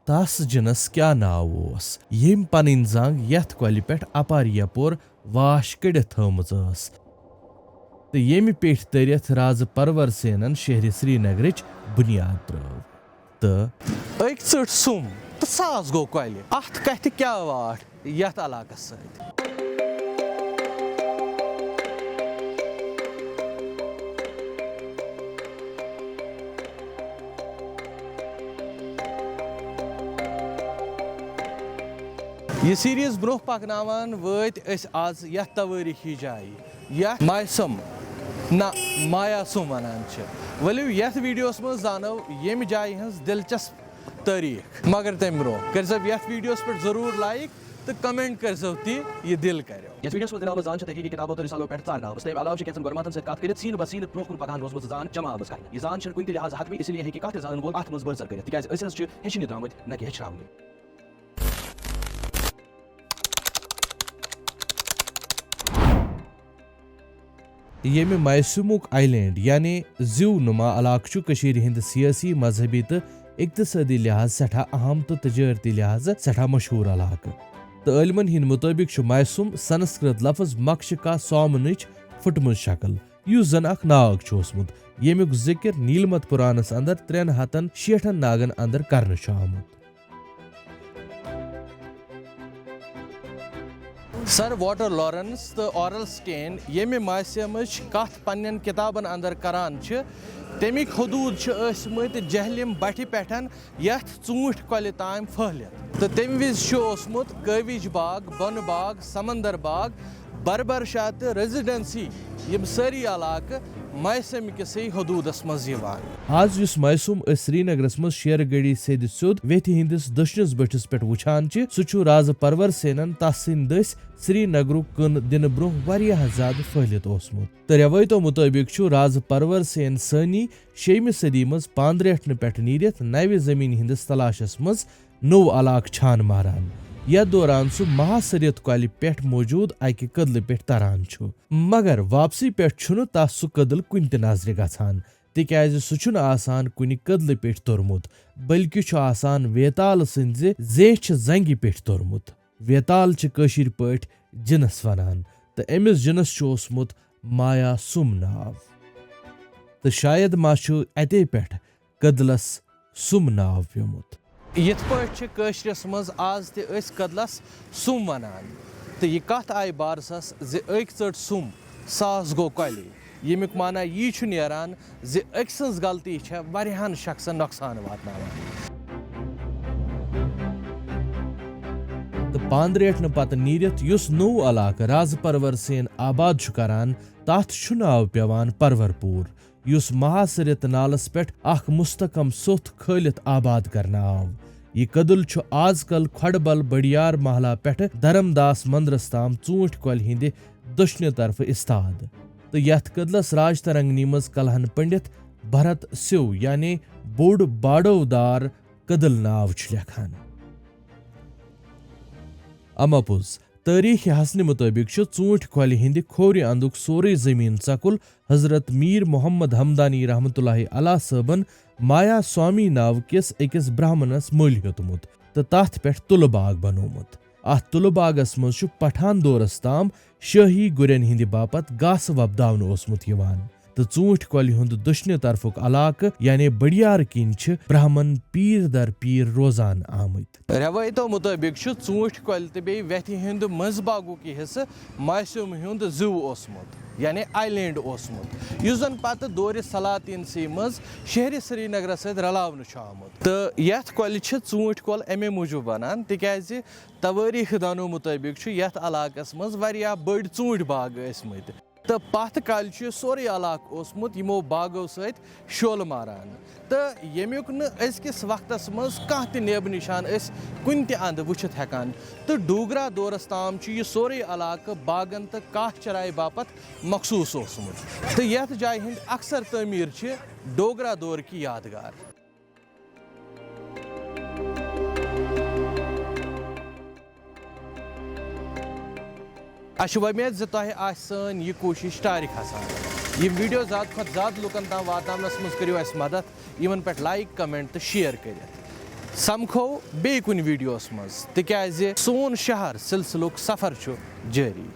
تس جنس کیا ناو اوس یم پنن زنگ یتھ کۄلہِ پٮ۪ٹھ اپارِ یپور واش کٔڑِتھ تھٲومٕژ ٲس تہٕ ییٚمہِ پیٚٹھۍ تٔرِتھ رازٕ پرور سینن شہرِ سرینگرٕچ بُنیاد ترٲو تہٕ أکۍ ژٔٹ سُم تہٕ ساس گوٚو کۄلہِ اتھ کتھِ کیٛاہ واٹھ یتھ علاقس سۭتۍ یہ سیریز برونٛہہ پکناوان وٲتۍ أسۍ آز یتھ توٲریٖخی جایہِ یتھ مایسم نہ مایاسم ونان چھِ ؤلِو یتھ ویڈیوس منٛز زانو ییٚمہِ جایہِ ہٕنٛز دلچسپ تٲریٖخ مگر تمہِ برونٛہہ کٔرۍزیو یتھ ویڈیوس پٮ۪ٹھ ضروٗر لایک تہٕ کمنٹ کٔرۍزیو تہِ یہِ دل کرو یتھ ویڈیوس منٛز دِناو زان چھِ تحقیٖقی کتابو تہٕ رسالو پٮ۪ٹھ ژارناونہٕ تمہِ علاوٕ چھِ کینٛژن گۄڈماتن سۭتۍ کتھ کٔرِتھ سیٖنہٕ بسیٖنہٕ برونٛہہ کُن پکان روٗزمٕژ زان جمع آمٕژ کرنہٕ یہِ زان چھنہٕ کُنہِ تہِ لحاظہٕ حتمی اسی لیے ہیٚکہِ کانٛہہ تہِ زانن وول اتھ منٛز بٲژر کٔرِتھ تِکیازِ أسۍ حظ چھِ ہیٚچھنہِ درٛامٕتۍ نہ کہِ ہیٚچھراونہِ ییٚمہِ مایسومُک آیلینڈ یعنی زِو نُما علاقہٕ چھُ کٔشیٖرِ ہٕنٛدِ سیٲسی مذہبی تہٕ اقتصٲدی لحاظ سٮ۪ٹھاہ اہم تہٕ تجٲرتی لحاظ سٮ۪ٹھاہ مشہوٗر علاقہٕ تہٕ عٲلمن ہٕنٛدِ مُطٲبِق چھُ مایسوم سنسکرت لفظ مکشِکا سومنٕچ پھٕٹمٕژ شکل یُس زن اکھ ناگ چھُ اوسمُت ییٚمیُک ذِکر نیلمت پُرانس اندر 360 ناگن اندر کرنہٕ چھُ آمُت سر واٹر لارنس تہٕ اورل سٹین ییٚمہِ مایسمٕچ کتھ پننٮ۪ن کتابن اندر کران چھِ تمیِکۍ حدوٗد چھِ ٲسمٕتۍ جہلم بٹھِ پٮ۪ٹھ یتھ ژوٗنٛٹھۍ کۄلہِ تام پھٔہلِتھ تہٕ تمہِ وِزِ چھُ اوسمُت کٲوِج باغ بۄنہٕ باغ سمندر باغ بربرشاہ تہٕ ریزیڈنسی یِم سٲری علاقہٕ مایسم کِسٕے حدوٗدس منٛز یِوان آز یُس مایسوم أسۍ سرینگرس منٛز شیرٕ گڑی سیٚدِ سیوٚد ویٚتھِ ہٕنٛدِس دٔچھنِس بٔٹھِس پٮ۪ٹھ وٕچھان چھِ سُہ چھُ رازٕ پرور سینن تس سٕنٛدۍ دٔسۍ سرینگرُک کٕن دِنہٕ برونٛہہ واریاہ زیادٕ پھٔہلِتھ اوسمُت تہٕ رٮ۪وٲیتو مُطٲبِق چھُ رازٕ پرور سین سٲنی 6ہمہِ صدی منٛز پانٛدریٹھنہٕ پٮ۪ٹھ نیٖرِتھ نوِ زمیٖن ہٕنٛدِس تلاشس منٛز نوٚو علاقہٕ چھان ماران یتھ دوران سُہ مہاسرت کۄلہِ پٮ۪ٹھ موٗجوٗد اکہِ کٔدلہٕ پٮ۪ٹھ تران چھُ مگر واپسی پٮ۪ٹھ چھُنہٕ تس سُہ کٔدٕل کُنہِ تہِ نظرِ گژھان تِکیازِ سُہ چھُنہٕ آسان کُنہِ کٔدلہٕ پٮ۪ٹھ توٚرمُت بٔلکہِ چھُ آسان ویتال سٕنٛزِ زیچھِ زنگہِ پٮ۪ٹھ توٚرمُت ویتال چھِ کٲشِر پٲٹھۍ جِنس ونان تہٕ أمِس جِنس چھُ اوسمُت مایاسم ناو تہٕ شاید ما چھُ اتے پٮ۪ٹھ کٔدلس سُم ناو پیومُت یِتھ پٲٹھۍ چھِ کٲشرِس منٛز آز تہِ أسۍ کٔدلس سُم ونان تہٕ یہِ کتھ آیہِ بارسس زِ أکۍ ژٔٹ سُم ساس گوٚو کۄلہِ ییٚمیُک معنی یی چھُ نیران زِ أکۍ سٕنٛز غلطی چھےٚ واریاہن شخصن نۄقصان واتناوان تہٕ پانٛدریٹھنہٕ پتہٕ نیٖرِتھ یُس نوٚو علاقہٕ رازٕ پرور سین آباد چھُ کران تتھ چھُ ناو پیوان پرور پوٗر یُس مہاسرت نالس پٮ۪ٹھ اکھ مستحکم سوٚتھ کھٲلِتھ آباد کرنہٕ آو یہِ کٔدٕل چھُ آز کل کھۄڈبل بڑیار محلہ پٮ۪ٹھٕ دھرم داس مندرس تام ژوٗنٛٹھۍ کۄلہِ ہٕنٛدِ دٔچھنہِ طرفہٕ استاد تہٕ یتھ کٔدلس راج ترنگنی منٛز کلہن پنڈت بھرت سِو یعنی بوٚڑ باڈو دار کٔدٕل ناو چھُ لیکھان اما پوٚز تٲریٖخ حسنہِ مُطٲبِق چھُ ژوٗنٛٹھۍ کۄلہِ ہٕنٛدِ کھوورِ اندُک سورُے زٔمیٖن ژکُل حضرت میٖر محمد ہمدانی رحمتہ اللہ علیہ صٲبن مایا سوامی ناوٕ کِس أکِس برہمنس مٔلۍ ہیوٚتمُت تہٕ تتھ پٮ۪ٹھ تُلہٕ باغ بنوومُت اتھ تُلہٕ باغس منٛز چھُ پٹھان دورس تام شٲہی گُرٮ۪ن ہٕنٛدِ باپتھ گاسہٕ وۄپداونہٕ اوسمُت یِوان تہٕ ژوٗنٛٹھۍ کۄلہِ ہُنٛد دٔچھنہِ طرفُک علاقہٕ یعنی بڑیار کِنۍ چھِ برہمن پیٖر در پیٖر روزان آمٕتۍ رٮ۪وٲیتو مُطٲبِق چھُ ژوٗنٛٹھۍ کۄلہِ تہٕ بیٚیہِ ویٚتھِ ہُنٛد منٛزٕ باغُک یہِ حِصہٕ مایسوم ہُنٛد زِو اوسمُت یعنی آیلینڈ اوسمُت یُس زن پتہٕ دورِ سلاطینسی منٛز شہرِ سرینگرس سۭتۍ رلاونہٕ چھُ آمُت تہٕ یتھ کۄلہِ چھِ ژوٗنٛٹھۍ کۄل امے موٗجوٗب ونان تِکیازِ توٲریٖخ دانو مُطٲبِق چھُ یتھ علاقس منٛز واریاہ بٔڑۍ ژوٗنٛٹھۍ باغ ٲسمٕتۍ تہٕ پتھ کالہِ چھُ یہِ سورُے علاقہٕ اوسمُت یِمو باغو سۭتۍ شولہٕ ماران تہٕ ییٚمیُک نہٕ أزکِس وقتس منٛز کانٛہہ تہِ نیبہٕ نِشان أسۍ کُنہِ تہِ اندٕ وٕچھِتھ ہٮ۪کان تہٕ ڈوگرا دورس تام چھُ یہِ سورُے علاقہٕ باغن تہٕ کاہ چراے باپتھ مخصوٗص اوسمُت تہٕ یتھ جایہِ ہٕنٛدۍ اکثر تعمیٖر چھِ ڈوگرا دورٕکۍ یادگار اَسہِ چھُ وۄمید زِ تۄہہِ آسہِ سٲنۍ یہِ کوٗشِش ٹارِ کھسان یہِ ویٖڈیو زیادٕ کھۄتہٕ زیادٕ لُکن تام واتناونس منٛز کٔرِو اَسہِ مدد یِمن پٮ۪ٹھ لایک کمنٹ تہٕ شیر کٔرِتھ سمکھو بیٚیہِ کُنہِ ویٖڈیوَس منٛز تِکیٛازِ سون شہر سِلسِلُک سفر چھُ جٲری.